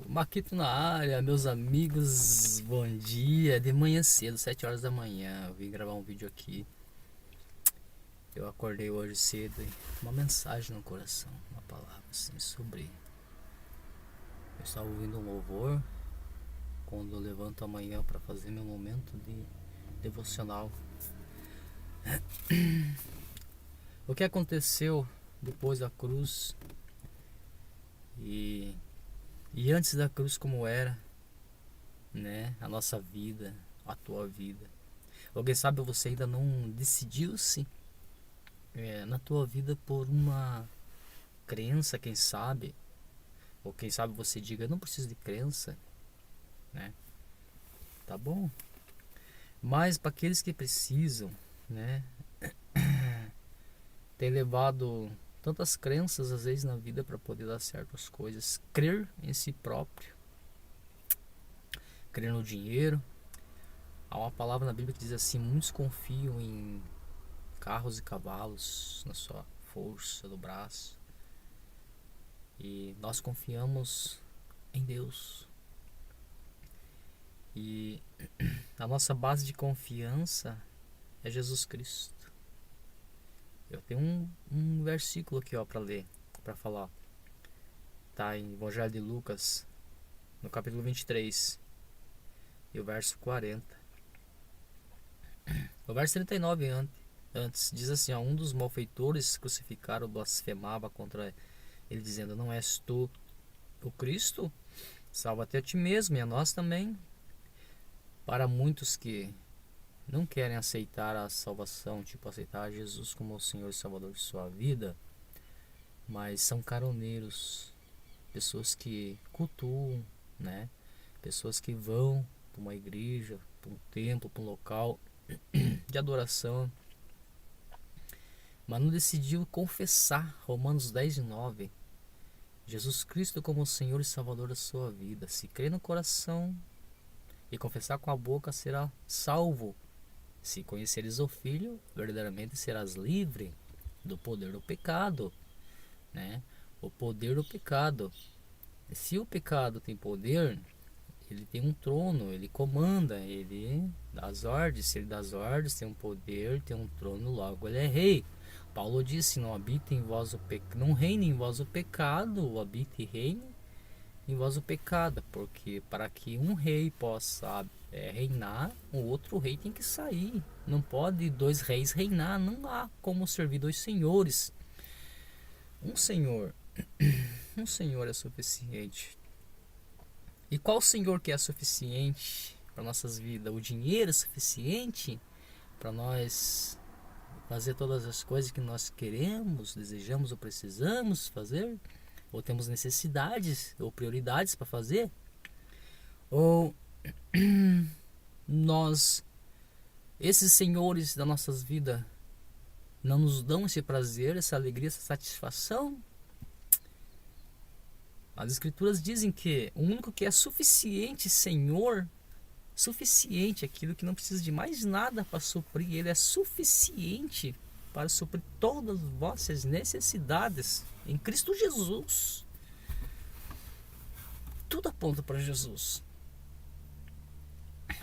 Maquito na área, meus amigos, bom dia. De manhã cedo, 7 horas da manhã, eu vim gravar um vídeo aqui. Eu acordei hoje cedo e uma mensagem no coração, uma palavra assim sobre. Eu estava ouvindo um louvor quando eu levanto amanhã para fazer meu momento de devocional. O que aconteceu depois da cruz e antes da cruz, como era, né? A nossa vida, a tua vida. Alguém sabe, você ainda não decidiu-se na tua vida por uma crença, quem sabe? Ou quem sabe você diga, eu não preciso de crença, né? Tá bom. Mas para aqueles que precisam, né? Tem levado tantas crenças às vezes na vida para poder dar certo as coisas. Crer em si próprio, crer no dinheiro. Há uma palavra na Bíblia que diz assim: muitos confiam em carros e cavalos, na sua força do braço, e nós confiamos em Deus. E a nossa base de confiança é Jesus Cristo. Eu tenho um versículo aqui, ó, para ler, para falar. Tá em Evangelho de Lucas, no capítulo 23, e o verso 40. O verso 39 antes diz assim, ó: um dos malfeitores crucificaram blasfemava contra ele, dizendo: não és tu o Cristo? Salva-te a ti mesmo e a nós também. Para muitos que não querem aceitar a salvação, tipo aceitar Jesus como o Senhor e Salvador de sua vida, mas são caroneiros, pessoas que cultuam, né? Pessoas que vão para uma igreja, para um templo, para um local de adoração, mas não decidiu confessar Romanos 10:9, Jesus Cristo como o Senhor e Salvador da sua vida. Se crer no coração e confessar com a boca, será salvo. Se conheceres o Filho, verdadeiramente serás livre do poder do pecado, né? O poder do pecado. Se o pecado tem poder, ele tem um trono, ele comanda, ele dá as ordens. Se ele dá as ordens, tem um poder, tem um trono, logo ele é rei. Paulo disse: não habite em vós o pecado, não reine em vós o pecado, habite e reine em vós o pecado, porque para que um rei possa reinar, o outro rei tem que sair. Não pode dois reis reinar, não há como servir dois senhores. Um senhor, um senhor é suficiente. E qual senhor que é suficiente para nossas vidas? O dinheiro é suficiente para nós fazer todas as coisas que nós queremos, desejamos ou precisamos fazer? Ou temos necessidades ou prioridades para fazer? Ou esses senhores das nossas vidas não nos dão esse prazer, essa alegria, essa satisfação? As escrituras dizem que o único que é suficiente, Senhor, suficiente, aquilo que não precisa de mais nada para suprir, ele é suficiente para suprir todas as vossas necessidades em Cristo Jesus. Tudo aponta para Jesus.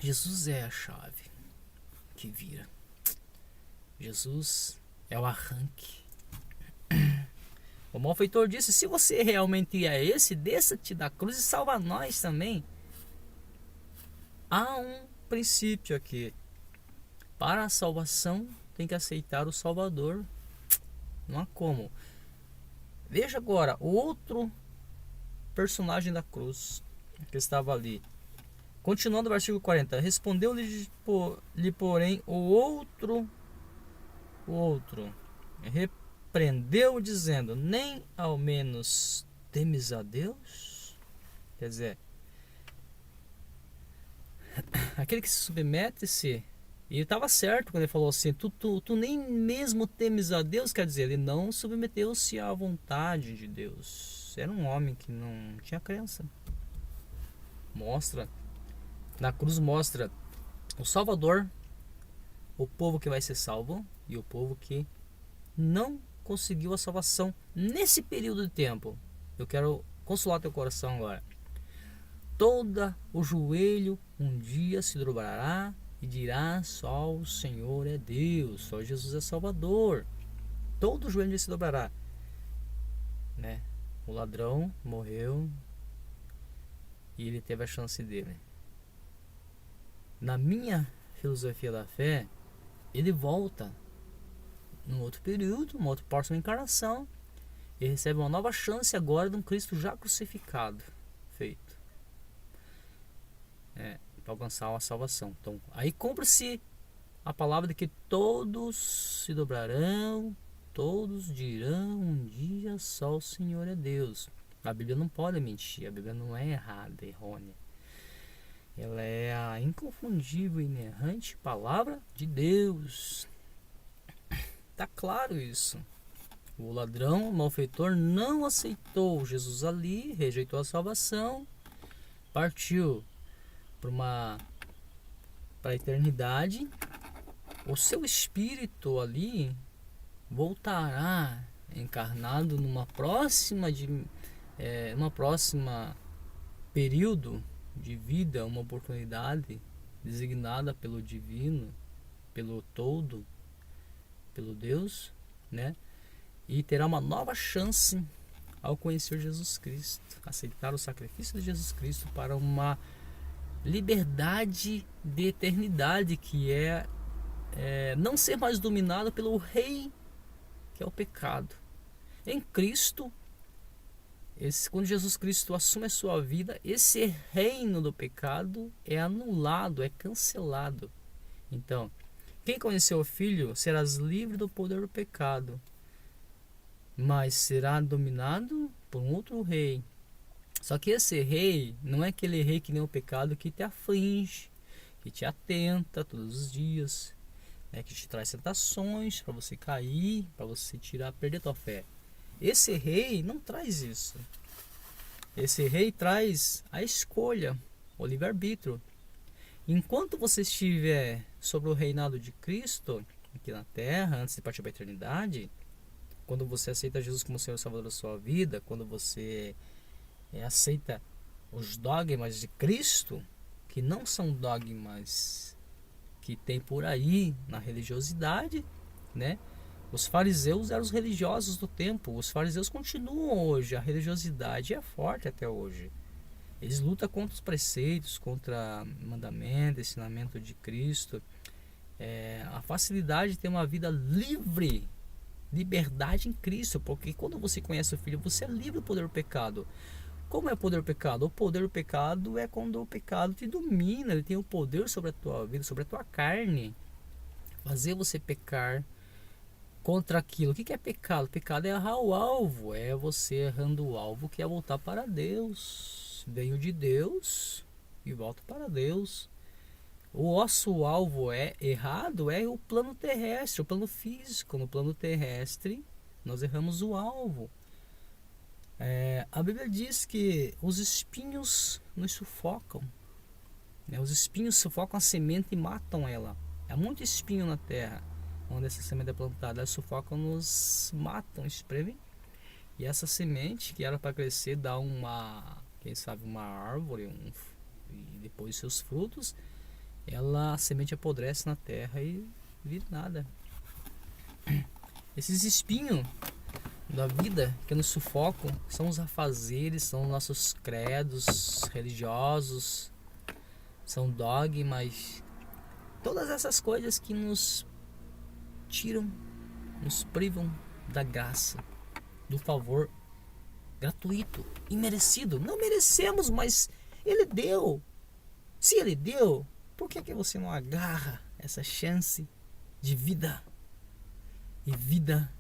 Jesus é a chave que vira. Jesus é o arranque. O malfeitor disse: se você realmente é esse, desça-te da cruz e salva nós também. Há um princípio aqui. Para a salvação tem que aceitar o Salvador. Não há como. Veja agora o outro personagem da cruz que estava ali. Continuando o versículo 40. Respondeu-lhe, porém, o outro repreendeu, dizendo: nem ao menos temes a Deus? Quer dizer, aquele que se submete-se, e ele estava certo quando ele falou assim: tu nem mesmo temes a Deus. Quer dizer, ele não submeteu-se à vontade de Deus. Era um homem que não tinha crença. Na cruz mostra o Salvador, o povo que vai ser salvo e o povo que não conseguiu a salvação nesse período de tempo. Eu quero consolar teu coração agora. Todo o joelho um dia se dobrará e dirá: só o Senhor é Deus, só Jesus é Salvador. Todo o joelho se dobrará, né? O ladrão morreu e ele teve a chance dele. Na minha filosofia da fé, ele volta num outro período, uma outra próxima encarnação, e recebe uma nova chance agora de um Cristo já crucificado, feito, para alcançar a salvação. Então, aí cumpre-se a palavra de que todos se dobrarão, todos dirão um dia: só o Senhor é Deus. A Bíblia não pode mentir, a Bíblia não é errada, errônea. Ela é a inconfundível e inerrante palavra de Deus. Tá claro isso. O ladrão, o malfeitor, não aceitou Jesus ali, rejeitou a salvação, partiu para a eternidade. O seu espírito ali voltará encarnado numa próxima período de vida, uma oportunidade designada pelo divino, pelo todo, pelo Deus, né? E terá uma nova chance ao conhecer Jesus Cristo, aceitar o sacrifício de Jesus Cristo para uma liberdade de eternidade, que é não ser mais dominado pelo rei, que é o pecado. Em Cristo, quando Jesus Cristo assume a sua vida, esse reino do pecado é anulado, é cancelado. Então, quem conheceu o Filho serás livre do poder do pecado, mas será dominado por um outro rei. Só que esse rei não é aquele rei que nem o pecado, que te aflige, que te atenta todos os dias, que te traz tentações para você cair, para você perder tua fé. Esse rei não traz isso. Esse rei traz a escolha, o livre-arbítrio. Enquanto você estiver sobre o reinado de Cristo aqui na terra, antes de partir para a eternidade, quando você aceita Jesus como Senhor e Salvador da sua vida, quando você aceita os dogmas de Cristo, que não são dogmas que tem por aí na religiosidade, né? Os fariseus eram os religiosos do tempo. Os fariseus continuam hoje. A religiosidade é forte até hoje. Eles lutam contra os preceitos, contra mandamento, ensinamento de Cristo. A facilidade de ter uma vida livre, liberdade em Cristo, porque quando você conhece o Filho, você é livre do poder do pecado. Como é o poder do pecado? O poder do pecado é quando o pecado te domina, ele tem o poder sobre a tua vida, sobre a tua carne, fazer você pecar contra aquilo. O que é pecado? Pecado é errar o alvo, é você errando o alvo, que é voltar para Deus. Venho de Deus e volto para Deus. O nosso alvo errado é o plano terrestre, o plano físico. No plano terrestre nós erramos o alvo. A Bíblia diz que os espinhos nos sufocam, né? Os espinhos sufocam a semente e matam ela. Há muito espinho na terra onde essa semente é plantada. Elas sufocam, nos matam, espremem. E essa semente, que era para crescer, dá quem sabe uma árvore, e depois seus frutos, a semente apodrece na terra e vira nada. Esses espinhos da vida que nos sufocam são os afazeres, são nossos credos religiosos, são dogmas, todas essas coisas que nos tiram, nos privam da graça, do favor gratuito, imerecido. Não merecemos, mas Ele deu. Se Ele deu, por que você não agarra essa chance de vida e vida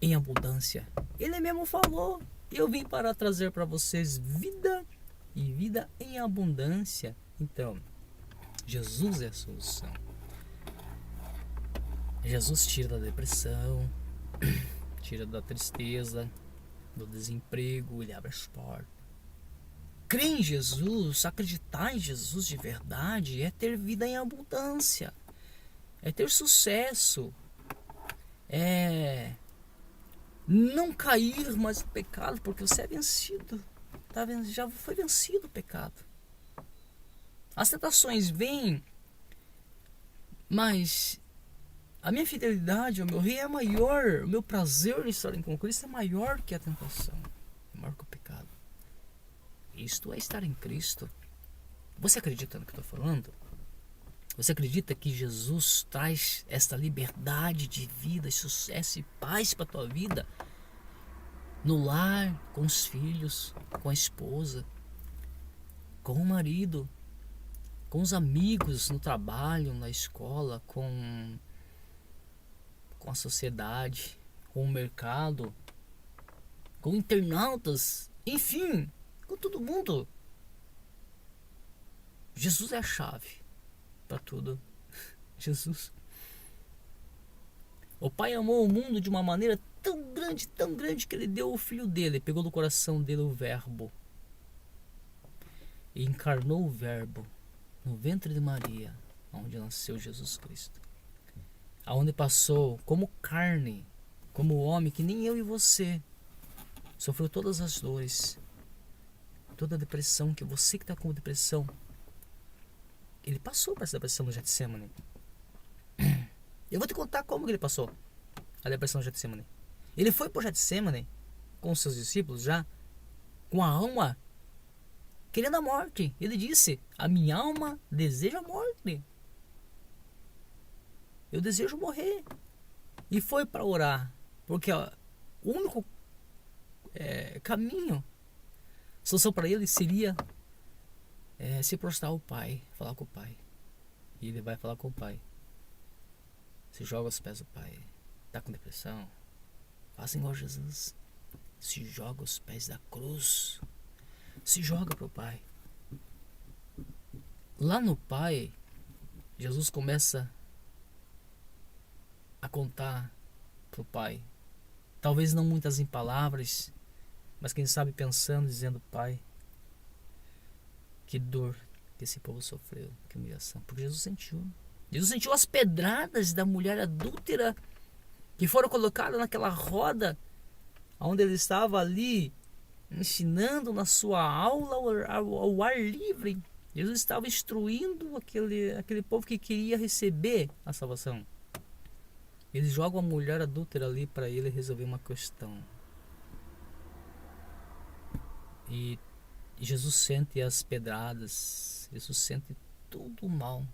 em abundância? Ele mesmo falou: eu vim para trazer para vocês vida e vida em abundância. Então, Jesus é a solução. Jesus tira da depressão, tira da tristeza, do desemprego, Ele abre as portas. Crer em Jesus, acreditar em Jesus de verdade, é ter vida em abundância, é ter sucesso, é não cair mais no pecado, porque você é vencido. já foi vencido o pecado. As tentações vêm, mas a minha fidelidade ao meu rei é maior. O meu prazer em estar com Cristo é maior que a tentação, é maior que o pecado. Isto é estar em Cristo. Você acredita no que eu estou falando? Você acredita que Jesus traz esta liberdade de vida, sucesso e paz para a tua vida? No lar, com os filhos, com a esposa, com o marido, com os amigos, no trabalho, na escola, com a sociedade, com o mercado, com internautas, enfim, com todo mundo. Jesus é a chave para tudo. Jesus. O Pai amou o mundo de uma maneira tão grande que ele deu o filho dele, pegou do coração dele o verbo e encarnou o verbo no ventre de Maria, onde nasceu Jesus Cristo, aonde passou como carne, como homem, que nem eu e você, sofreu todas as dores, toda a depressão, que você que está com depressão, ele passou por essa depressão no Getsemane. Eu vou te contar como que ele passou a depressão no Getsemane. Ele foi para o Getsemane com os seus discípulos já com a alma querendo a morte. Ele disse: a minha alma deseja a morte, eu desejo morrer. E foi para orar, porque o único caminho, solução para ele seria se prostrar ao Pai, falar com o Pai. E ele vai falar com o Pai, se joga aos pés do Pai. Está com depressão? Faça igual Jesus, se joga aos pés da cruz, se joga para o Pai. Lá no Pai, Jesus começa a contar para o Pai, talvez não muitas em palavras, mas quem sabe pensando, dizendo: Pai, que dor que esse povo sofreu, que humilhação, porque Jesus sentiu as pedradas da mulher adúltera que foram colocadas naquela roda onde ele estava ali ensinando na sua aula ao ar livre. Jesus estava instruindo aquele povo que queria receber a salvação. Eles jogam a mulher adúltera ali para ele resolver uma questão. E Jesus sente as pedradas, Jesus sente todo o mal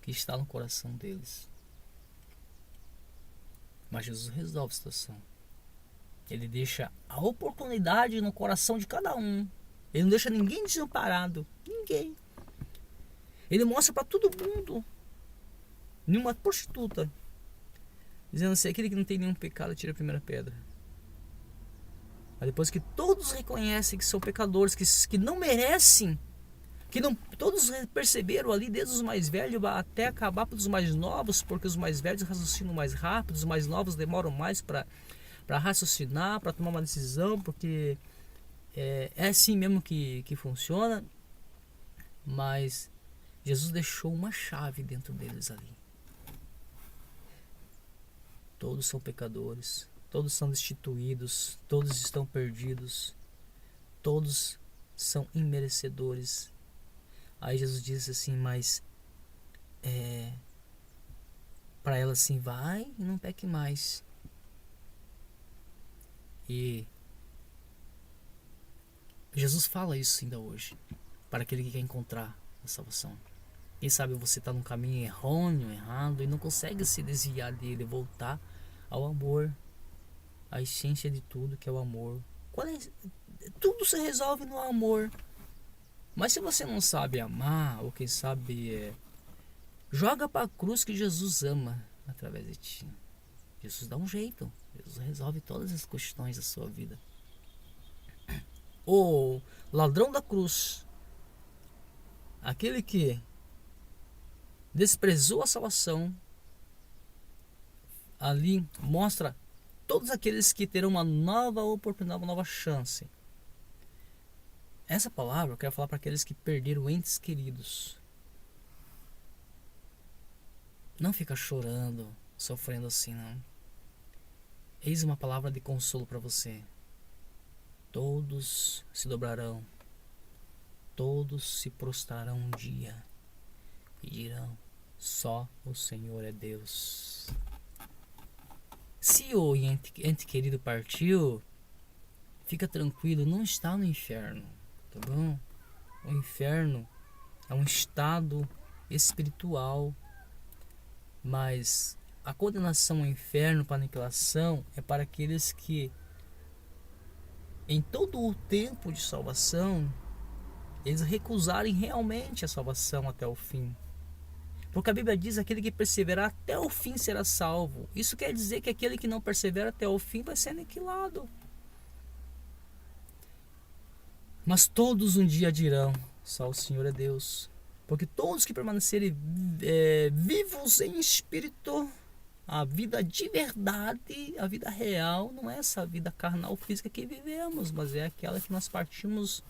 que está no coração deles. Mas Jesus resolve a situação. Ele deixa a oportunidade no coração de cada um. Ele não deixa ninguém desamparado. Ninguém. Ele mostra para todo mundo. Nenhuma prostituta, dizendo assim: aquele que não tem nenhum pecado, tira a primeira pedra. Mas depois que todos reconhecem que são pecadores, que não merecem, que não, todos perceberam ali, desde os mais velhos até acabar pelos mais novos, porque os mais velhos raciocinam mais rápido, os mais novos demoram mais para raciocinar, para tomar uma decisão, porque é assim mesmo que funciona. Mas Jesus deixou uma chave dentro deles ali. Todos são pecadores, todos são destituídos, todos estão perdidos, todos são imerecedores. Aí Jesus disse assim: mas para ela assim: vai e não peque mais. E Jesus fala isso ainda hoje para aquele que quer encontrar a salvação. Quem sabe você está num caminho errôneo, errado, e não consegue se desviar dele, voltar ao amor, a essência de tudo, que é o amor. Tudo se resolve no amor. Mas se você não sabe amar, ou quem sabe joga para a cruz, que Jesus ama através de ti. Jesus dá um jeito, Jesus resolve todas as questões da sua vida. O ladrão da cruz, aquele que desprezou a salvação, ali mostra todos aqueles que terão uma nova oportunidade, uma nova chance. Essa palavra eu quero falar para aqueles que perderam entes queridos. Não fica chorando, sofrendo assim, não. Eis uma palavra de consolo para você. Todos se dobrarão, todos se prostrarão um dia e dirão: só o Senhor é Deus. Se o ente querido partiu, fica tranquilo, não está no inferno, tá bom? O inferno é um estado espiritual, mas a condenação ao inferno para aniquilação é para aqueles que, em todo o tempo de salvação, eles recusarem realmente a salvação até o fim. Porque a Bíblia diz: aquele que perseverar até o fim será salvo. Isso quer dizer que aquele que não persevera até o fim vai ser aniquilado. Mas todos um dia dirão: só o Senhor é Deus. Porque todos que permanecerem vivos em espírito, a vida de verdade, a vida real, não é essa vida carnal física que vivemos, mas é aquela que nós partimos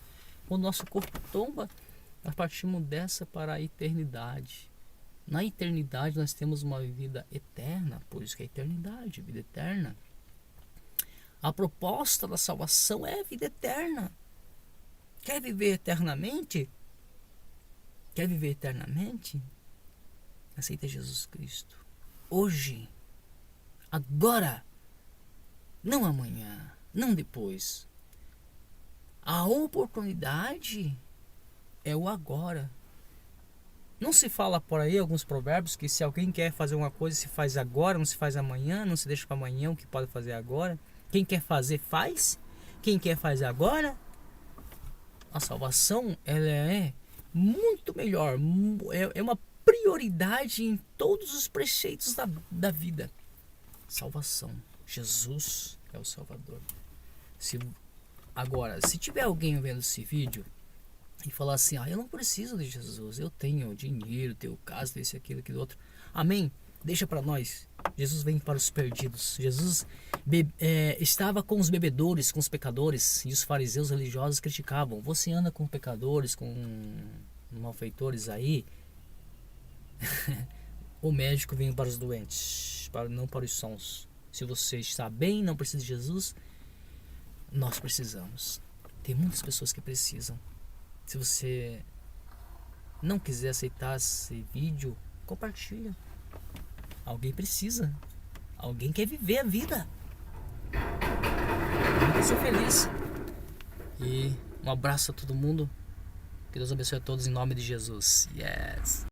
quando nosso corpo tomba. Nós partimos dessa para a eternidade. Na eternidade nós temos uma vida eterna, por isso que é eternidade, vida eterna. A proposta da salvação é a vida eterna. Quer viver eternamente? Quer viver eternamente? Aceita Jesus Cristo. Hoje, agora, não amanhã, não depois. A oportunidade é o agora. Não se fala por aí alguns provérbios que se alguém quer fazer uma coisa, se faz agora, não se faz amanhã, não se deixa para amanhã o que pode fazer agora. Quem quer fazer, faz. Quem quer fazer agora. A salvação, ela é muito melhor, é uma prioridade em todos os preceitos da vida. Salvação. Jesus é o Salvador. Agora, se tiver alguém vendo esse vídeo e falar assim: eu não preciso de Jesus, eu tenho dinheiro, tenho casa, tenho isso, aquilo outro. Amém? Deixa para nós. Jesus vem para os perdidos. Jesus estava com os bebedores, com os pecadores, e os fariseus religiosos criticavam: você anda com pecadores, com malfeitores aí? O médico vem para os doentes, não para os sãos. Se você está bem, não precisa de Jesus, nós precisamos. Tem muitas pessoas que precisam. Se você não quiser aceitar esse vídeo, compartilha. Alguém precisa. Alguém quer viver a vida. Alguém quer ser feliz. E um abraço a todo mundo. Que Deus abençoe a todos em nome de Jesus. Yes.